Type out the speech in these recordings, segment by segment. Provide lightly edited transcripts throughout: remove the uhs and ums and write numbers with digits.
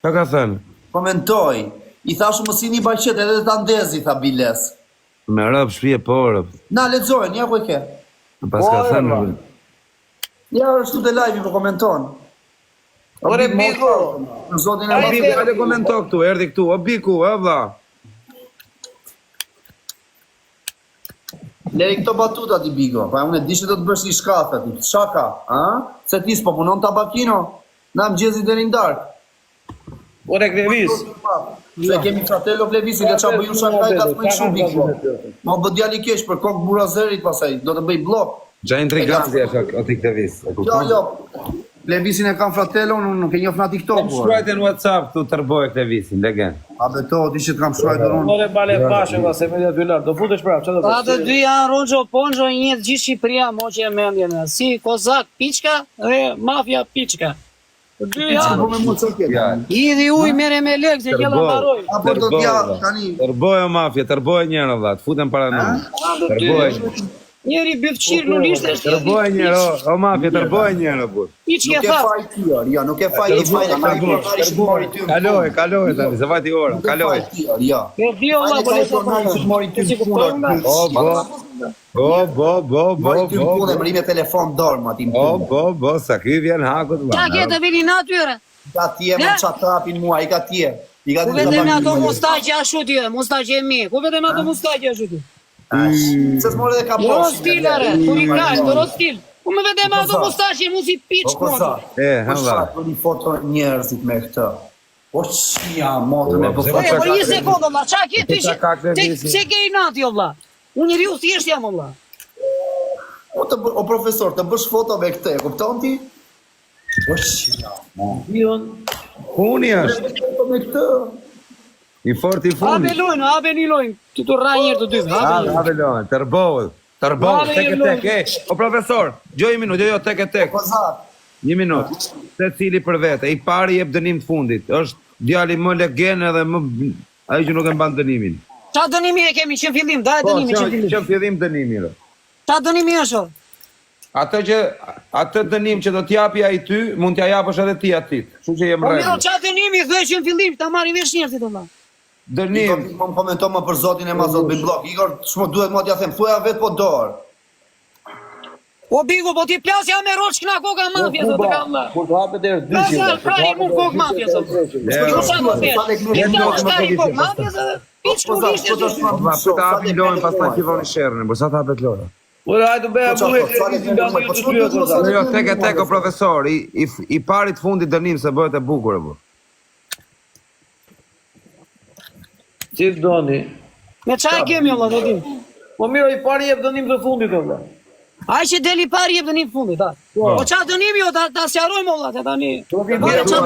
Çka ka thënë? Komentoj. I thashë mos i një bajqet edhe të andezi, tha Biles. Me rëp shpije po rëp. Na, lexojnë, ja ku e ke. Pas ka thënë. Ja, është të live për komenton. Ore Biku. Në zotin e O Biku, hajde komento këtu, erdhi këtu. O Biku, vlla. Leri këto batuta ti Bigo, pa unë e di që do të bësh një shkafe ti. Shaka, a? Se ti s'po punon tabakino, na mëngjesi deri në darkë. Ore Klevis. Se kemi fratello Klevisi, le qa bëju shakaj ka të mëjë shumë Bigo. Ma bë djali kesh për kokë burazerit pasaj, do të bëj blok. Gja intriganti është o ti Klevis. Jo, Klevisin e kam fratello, nuk e njof nga TikTok. Shkruajte në WhatsApp tu tërboje Klevisin, legend. A beto, ti që të kam shkruajtur unë. Ore bale pashe nga se me dhe dyllar, do futesh prap, çfarë do të? Ata dy janë Ronxho Ponxho, i njeh gjithë Shqipëria, moqe e mendjen. Si Kozak Piçka dhe Mafia Piçka. Të dy janë. Hidhi ujë merre me lekë se gjella mbaroi. Apo do t'ja tani. Tërboje mafia, tërboje njëra vlla, të futen para në. Tërboje. Njëri byfçir në lishtë është. Tërboje njëra, o mafia, tërboje njëra bur. Piçka Nuk e tha. faj ti, ja, nuk e faj ti, fajnë ka i përkari që të mori ty. Kaloje tani, se vati ora, kaloje. Ja. Po bio valla po që të mori ty në punë. Mori ty në punë, më rime telefon dorë, ti më punë. Sa ky vjen hakut valla. Ta ke të vini natyre. Ka tje, më qa trapin mua, i ka tje. Ku vetëm me ato mustaqe ashtu ti, mustaqe e mi. Ku vetëm me ato mustaqe ashtu ti. Se s'more dhe ka Jo poshtë. stil are, kur i kaq, do stil. Ku më vetëm me ato mustaqe, mos i piç Po moto. halla. Po një foto njerëzit me këtë. Po qia motën e Po një sekondë valla, çka ke ti? Çka ka Klevisi? Se ke i nat jo valla. Unë njeriu thjesht jam valla. O profesor, të bësh foto me këtë, e kupton ti? Po qia Kuni është, foto me këtë. i fort i fundi. Habe lojnë, habe një lojnë. Ti të rra njërë të dy. Habe lojnë, tërbohet, tek, o profesor, gjoj një minutë, jo, tek. Kozak. Një minutë, se cili për vete, i pari jep dënim të fundit, është djali më legend edhe më, ai që nuk e mban dënimin. Qa dënimi e kemi që në fillim, daj Po, dënimi që në fillim. që në fillim dënimi, ro. Qa dënimi është? Atë dënim që do t'japi ai ty, mund t'ja japësh edhe ti atit. Kështu që jem Po miro, rregull. qa dënimi, dhe që në fillim, ta marrin vesh njerëzit valla. Dënim, Më komento më për zotin e ma zot bëj blok. Igor, shmo duhet më t'ja them, thuja vetë po dorë. O Bigo, po ti plasja me roç këna koka mafja, zot e kam valla. Kur të hapet deri Plasja 200. kari mu kokë mafja, zot. Po sa më vesh. Ti plasja kari kokë mafja, zot. Piç ku ishte ti. ma për të hapin lojnë, pas ta kivoni sherrën, por sa të hapet lojnë. Ore hajde bëja buhe Klevisin nga një të shlyet. Jo, tek o profesor, i parit fundi dënim se bëhet e bukur e bu. Cilë doni? Me qa e kemi valla, do dim. Po miro i pari jep dënim të fundit valla. Ai që deli pari jep dënim fundit, ta. Po qa dënimi jo, ta sjarojmë valla, te tani. Po qa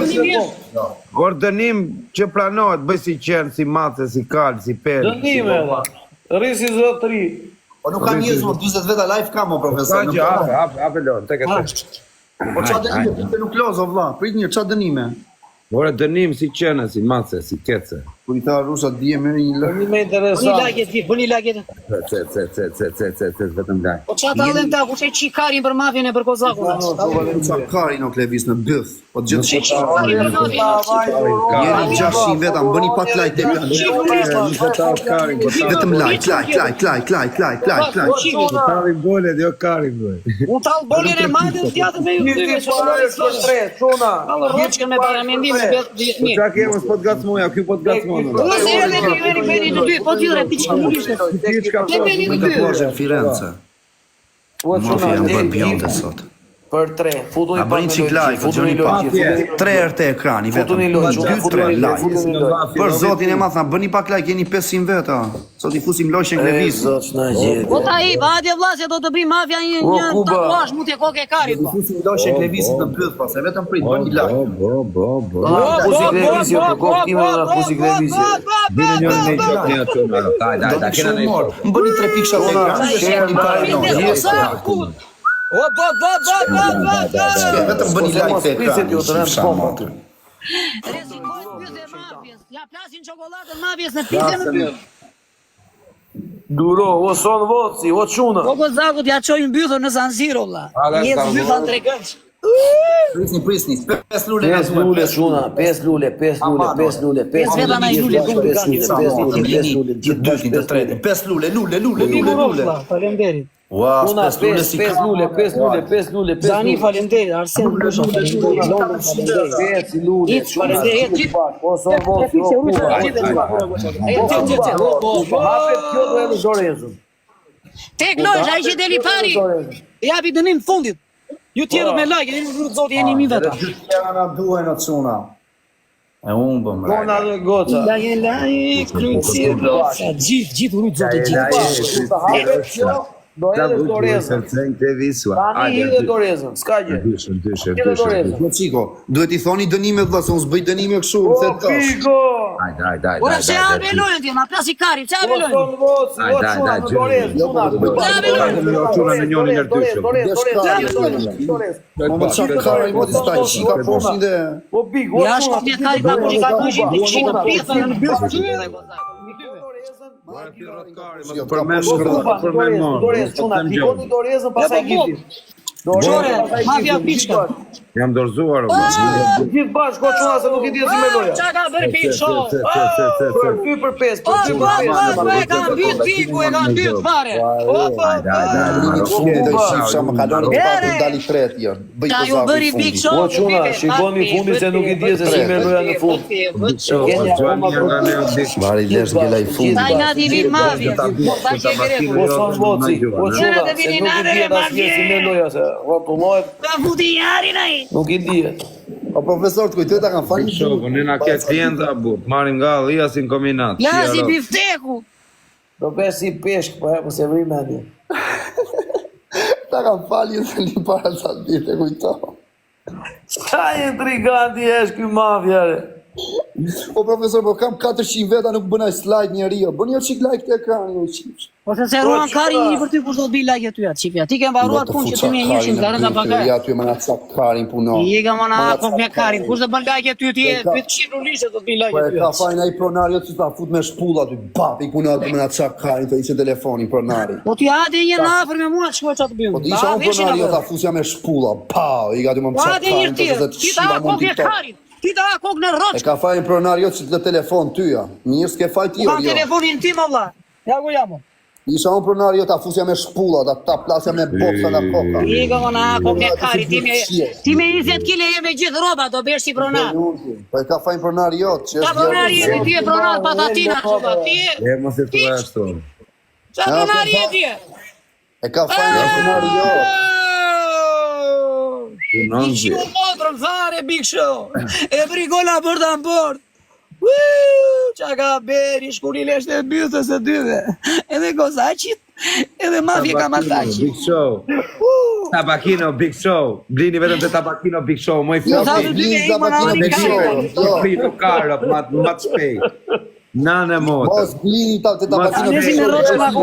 dënimi është? Por dënim që pranohet, bëj si qenë, si mace, si kalë, si pelë. Dënime valla. Rrisi zotëri. Po nuk kam njerëz më 40 veta live kam o profesor. Sa që hape lojnë, tek. Po qa dënime, ti nuk lozo vlla. Prit një, qa dënime? Ore dënim si qenë, si mace, si kece. Kur i tha rusha dije merr një lë. Një me Bëni interesant. lagjet ti, bëni lagjet. Se, vetëm laj. Po qa ta dhem ta, ku që qikarin për mafjen e për kozakun. Qa kari në Klevis në byth. Po të gjithë Që qikarin për mafjen. jeri 600 veta, më bëni pak like te plan. Vetëm like. Karin bolet, jo karin bolet. Unë talë bolin e madhe t'jatë me ju dyve. Rroqën me paramendim e betë mirë. Qa kemo s'po t'gacmoja, kjo po t'gacmoja. Nëse edhe një veri të dy, po t'jure piqë ku ishte. Ke veri të dy. Në Firenze. Mafia më bën bjonde sot. Për 3, futu A një bëni çik like, futu një gjoni lojë. 3 herë te ekrani vetëm. 2-3 like. Për zotin e madh, bëni pak like, jeni 500 veta. Sot i fusim lojën Klevis. Zot na gjeti. Po ta i, hajde vlla se do të bëj mafja një tatuazh mu te kokë e karit po. Fusim lojën Klevisit në pyet pas, e vetëm prit, bëni like. Bo. Fusi Klevisi, po kokë time na fusi Klevisi. Bine një gjok një atë në Do të shumë mor. Më bëni 3 piksha te ekrani, shkeni parë. Vetëm bëni like te ekrani. Rezikojnë pyet e mafjes. Ja plasin çokoladën mafjes në pizën në pyet. Duro, o son voci, o çuna. Po kozakut ja çojnë mbythur në San Siro vlla. Njerëz mbythan tregënç. Prisni, 5 lule 5 lule shuna, 5 lule, 5 lule, 5 lule, 5 veta na i lule, 5 lule, gjithë dytin të tretin. 5 lule. Bigu Rofla, faleminderit. Ua, 5 lule si 5 lule, 5 lule, 5 lule, 5 Zani lule. faleminderit, Arsen Lusha faleminderit, London faleminderit. 5 lule, Hiç faleminderit, gjithë. o sorvosi, o kuba. Hapet kjo do edhe Dorezën. Tek lojsh, ai që deli pari, japi dënim fundit. Ju tjerët me like, jeni rrugë zoti, jeni mi veta. Tjera na duhen o çuna. E humbëm. Kona dhe goca. La kryqësi, gjithë rrugë zoti, gjithë. Hapet kjo do edhe Dorezën. Tani hidhe Dorezën, s'ka gjë. Hidhe Dorezën. Po çiko, duhet i thoni dënimet vëlla, se unë s'bëj dënime kështu, O the tash. Pigo! Ora se hape lojën ti, ma plasi kari, ç'a hape O lojën? sorvosi, o çuna në Dorezën. Po më çka kari mo ti sta çika poshin dhe. O Big, o Ja shkoj te kari ka kuçi ka kuçi, kishim pjesën në byrë. Dorezën, çuna, pikoni Dorezën pasaj gjithë. Çore, mafia piçka. Jam dorzuar. Gjithë bashkë, o çuna, se nuk i di si me loja. Çka ka bërë piço? Për 2 për 5, për 2 për 5. E ka mbyt piku, e ka mbyt fare. Sa më kalon të papu dali tret jo. Bëj Ka ju bëri big show. O çuna, shikoni fundin se nuk i di se si me loja në fund. Vari lesh gela i fund. Ai na di vit mafia. Ta ke gjerë. O sorvoci, o çuna, se nuk i di asnjë si me loja se rrotullohet, Ta futi jarin ai. nuk i di. O profesor të kujtoj ta kanë falë. Shoku, nëna ke klienta bu, marrim nga Allia si në kombinat. Lazi bifteku. Do besh si peshk, po e po se vri mendje. Ta kanë falë se li para sa ditë kujto. Sa intriganti është ky mafia re. O profesor, po kam 400 veta nuk bën as slide njeriu. Bëni jo çik like te ekrani o çik. Ose se ruan kari një për ty kush do të bëj like aty atë çifja. Ti ke mbaruar punë që 2100 garën ta pagaj. Ja ty më na çak karin punon. I ka më na hapur me karin. Kush do bën like aty ti? Pyet shifrën lishe do të bëj like Po e aty. ka fajin ai pronari që ta fut me shpull aty. Bap, i punon aty më na çak karin të ishte telefonin pronari. Po ti hajde një në afër me mua ç'ka ç'a të bëjmë. Po ti isha unë pronari jo ta fusja me shpulla. Pa, i gati më çak Hajde një karin tjetër. të Ti ta kokë me karin. Ti ta kokë në E rroç. ka fajin pronari që të telefon tyja. Mirë s'ke faj ti Kam jo. telefonin tim valla. Ja ku jam. Isha unë pronari jo ta fusja me shpulla, ta plasja me boksa nga koka. I ka më na kokë me karin. Ti me 20 kg je me gjithë rroba do bësh si pronar. Po e ka fajin pronari jo që Ta pronari je ti e pronar patatina çova. Ti E mos e thua ashtu. ça pronari je ti? e ka fajin pronari jo. Big Show motrën fare, Big Show. E brigola për të mbord. Qa ka beri, shkurilesh të bythës e dyve. Edhe kozaqit, edhe mafje ka mataqit. Big Show. Tabakino Big Show. Blini vetëm te Tabakino Big Show, më i Jo, fort. po blin tabakino Big Show. Jo, Frito caro, ma shpejt. Nane motë. mos blini te tabakino Big Nezi me Show. roqë ma Show.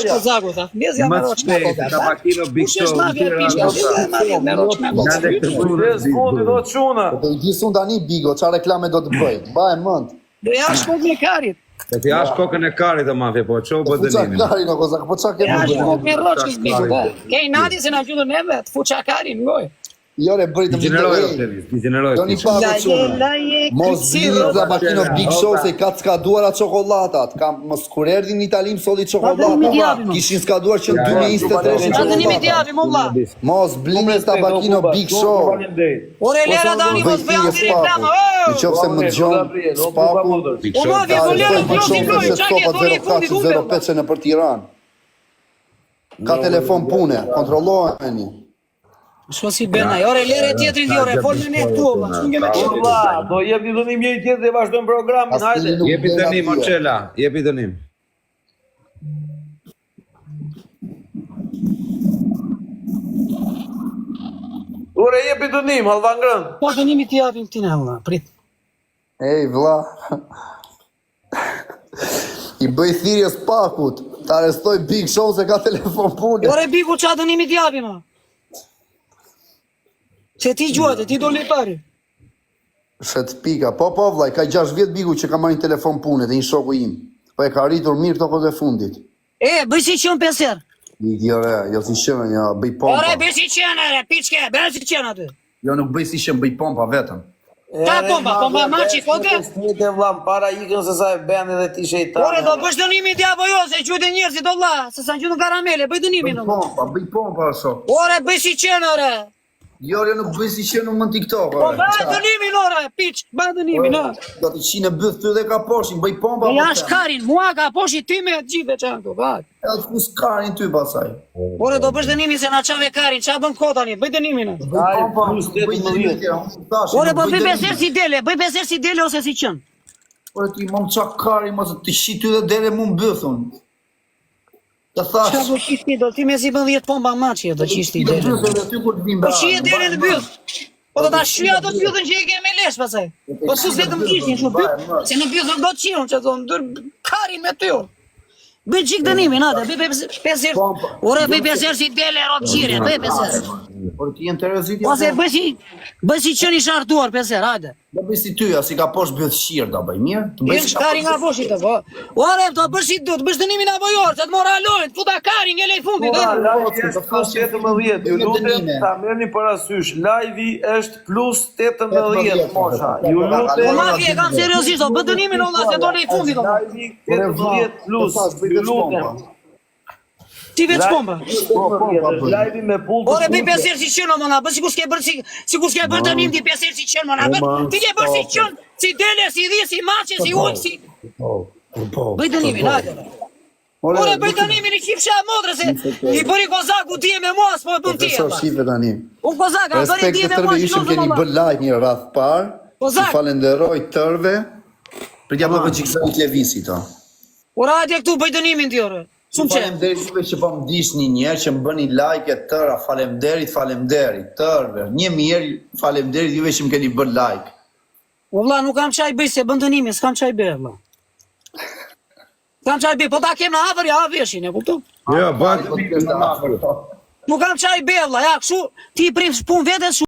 Kozaku, tha. Nezi me Ma roqë ma shpejt, Tabakino Big Kush Show. është mafja pishka? Mafja me roqë me Nane roqë. të Des fundi do çuna. Po i di sun tani Bigo, çfarë reklame do të bëj? Mbaj mend. Do jash kokë me karit. Se ti jash kokën e karit të mafje, po çau po Po çka dënimin. kari no kozak, po çka ke Jash bëj? kokë me roqë kësë bisu. Kej nadi se na gjudën neve, të fuqa karin, ngoj. Jo re bëri të më Gjeneroj, të gjeneroj. Doni pa La të çuna. je, Mos blini tabakino Big Show se ka skaduar ato çokoladat. Kam mos kur erdhin në Itali më solli çokoladë. Kishin skaduar që në 2023 Ta dënimi çokoladë. t'japi, mulla. Mos blini tabakino Big Show. Ore lera dani mos bëj anti reklamë. Në qofë se më gjon spaku. O mafje, po lera t'josi mbroj, qa ke thoni e fundit upe. 05 në për Tiranë. Ka telefon pune, kontrolloheni. Shko si benaj, ore lere tjetëri di ore, fol me ne këtu, valla, shkun ke me tjetëri. Valla, do jepni dënim njëri tjetër dhe vazhdojmë programin, hajde. Jepi dënim, Marcela, jepi dënim. Ore jepi dënim, hallva ngrën. Po dënimi t'i japim ti ne, valla, prit. Ej, vlla. I bëj thirrje spakut. Ta arrestoj Big Show se ka telefon pune. Ore biku qa dënimi t'i japim, a? Se ti gjuate, ti do le pari. Shet pika. Po vllai, ka 6 vjet Bigu që ka marrë një telefon pune dhe një shoku im. Po e ka arritur mirë tokën e fundit. E, bëj si qënë peser. Jore, jo si shëmë, jo, bëj pompa. Ore, bëj si qenë, ere, piçke, bëj si qenë aty. Jo, nuk bëj si shëmë, bëj pompa vetëm. Ta pompa maçi, po te. Smite vlam, para ikën se sa e bendi dhe ti shejtan. Ore, do bësh dënimin ti apo jo, se qytë njerëzit do vlla, se sa qytë karamele, bëj dënimin. Bëj pompa, so. Ore, bëj si qenë, ore. Jo, nuk bëj si shëmë në TikTok, Po bëj dënimin, ore, piç, bëj dënimin, ore. Do të qinë bëth ty dhe ka poshin, bëj pompa. Ja shkarin, mua ka poshi ty me gjithë çan këtu, vaj. Edhe ku s'karin ty pasaj. Ore, do bësh dënimin se na çave karin, ç'a bën kot tani, bëj dënimin. Ai plus 18. Ore, po bëj beser si dele, bëj beser si dele ose si qen. Ore ti më qa kari, mos të shi ty dhe dere mu mbëthun. Të thash. Ç'a do ti do ti me si bën 10 pompa maçi do qishti dele. Po shi e dele në byth. Po do ta shija ato bythën që e ke me lesh pastaj. Po sus vetëm kishin shumë byth, se në byth do të qiun ç'a thon, ndër karin me ty. Bëj çik dënimin atë, bëj pesë. Ore bëj pesë si dele rrot qire, bëj pesë. Por ti interesit. Ose bëj si qen i shartuar pesë, hajde. Do bëj si ty, si ka posh bëth shirë, do bëj mirë. Bëj shkari nga boshi të po. Ore, do bësh si do, të bësh dënimin apo jo, se të mora lojën, futa karin nge lej fundit. Plus 18, ju lutem ta merrni parasysh, live-i është plus 18 mosha. Ju lutem. Po mafia kam seriozisht, do bë dënimin olla se do lej fundit. Live-i 18 plus, ju lutem. Ti veç pompa. Live-i me pull. Ore bëj pesë si qen mona, bë sikur s'ke bër sikur s'ke bër dënim ti pesë si qen mona. Ti ke bër si qen, si dele, si dhi, si maçi, si ujë, si. Bëj dënimin, hajde. Ore bëj dënimin i qifsha modrë se i bëri Kozaku ti me mua, s'po e bën ti. Sa shife tani. U Kozaka, bëri ti me mua. Ishim keni bën like një radh par. Ju falenderoj tërve. Për t'ja bërë çiksa i Levisit to. Ora atje këtu bëj dënimin ti ore. Shumë që. Faleminderit juve që po më dishni një herë që më bëni like e tëra. Faleminderit tërve. Një mirë, faleminderit juve që më keni bën like. O vlla, nuk kam çaj bëj se bën dënimin, s'kam çaj bëj vlla. Kam çaj bëj, po ta kem në afër, ja veshin, e kupton? Jo, bak. Nuk kam çaj bëj vlla, ja, kështu ti i prim punë vetes.